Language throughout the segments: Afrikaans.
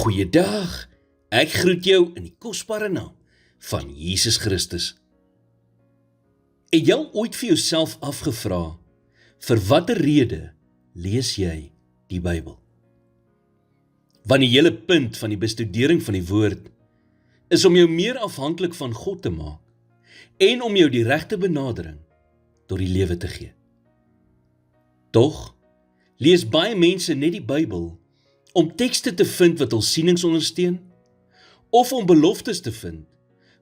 Goeiedag, ek groet jou in die kosbare naam van Jesus Christus. Het jy ooit vir jouself afgevra, vir watter rede lees jy die Bybel? Want die hele punt van die bestudering van die woord is om jou meer afhanklik van God te maak en om jou die regte benadering tot die lewe te gee. Tog lees baie mense net die Bybel om tekste te vind wat hul sienings ondersteun, of om beloftes te vind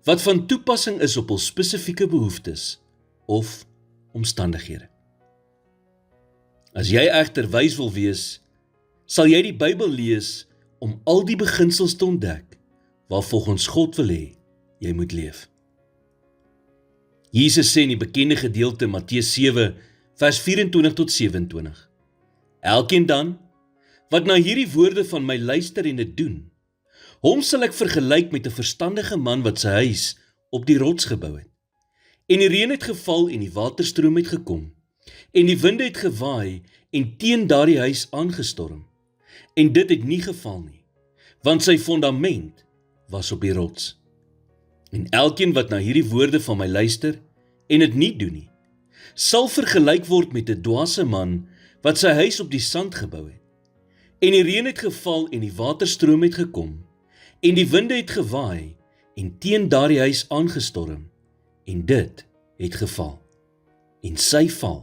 wat van toepassing is op hul spesifieke behoeftes of omstandighede. As jy egter wys wil wees, sal jy die Bybel lees om al die beginsels te ontdek waar volgens God wil hê jy moet leef. Jesus sê in die bekende gedeelte Matteus 7 vers 24 tot 27: Elkeen dan wat na hierdie woorde van my luister en dit doen, hom sal ek vergelyk met 'n verstandige man wat sy huis op die rots gebou het. En die reën het geval en die waterstroom het gekom, en die winde het gewaai en teen daardie huis aangestorm. En dit het nie geval nie, want sy fondament was op die rots. En elkeen wat na hierdie woorde van my luister en dit nie doen nie, sal vergelyk word met 'n dwaase man wat sy huis op die sand gebou het. En die reën het geval en die waterstroom het gekom, en die winde het gewaai en teen daardie huis aangestorm, en dit het geval, en sy val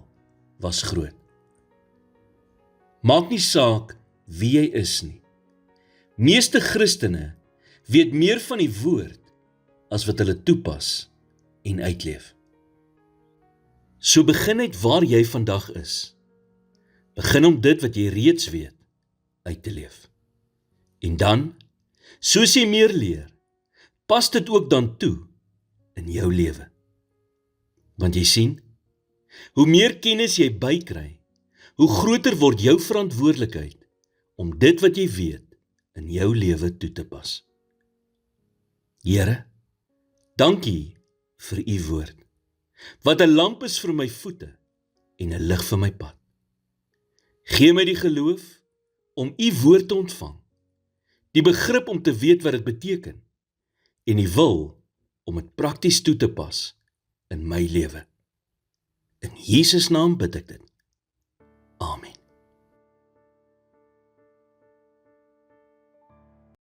was groot. Maak nie saak wie jy is nie. Meeste Christene weet meer van die woord as wat hulle toepas en uitleef. So begin net waar jy vandag is. Begin om dit wat jy reeds weet uit te leef. En dan, soos jy meer leer, pas dit ook dan toe in jou lewe. Want jy sien, hoe meer kennis jy bykry, hoe groter word jou verantwoordelikheid om dit wat jy weet in jou lewe toe te pas. Here, dankie vir u woord, wat 'n lamp is vir my voete en 'n lig vir my pad. Gee my die geloof om u woord te ontvang, die begrip om te weet wat dit beteken, en die wil om dit prakties toe te pas in my lewe. In Jesus naam bid ek dit. Amen.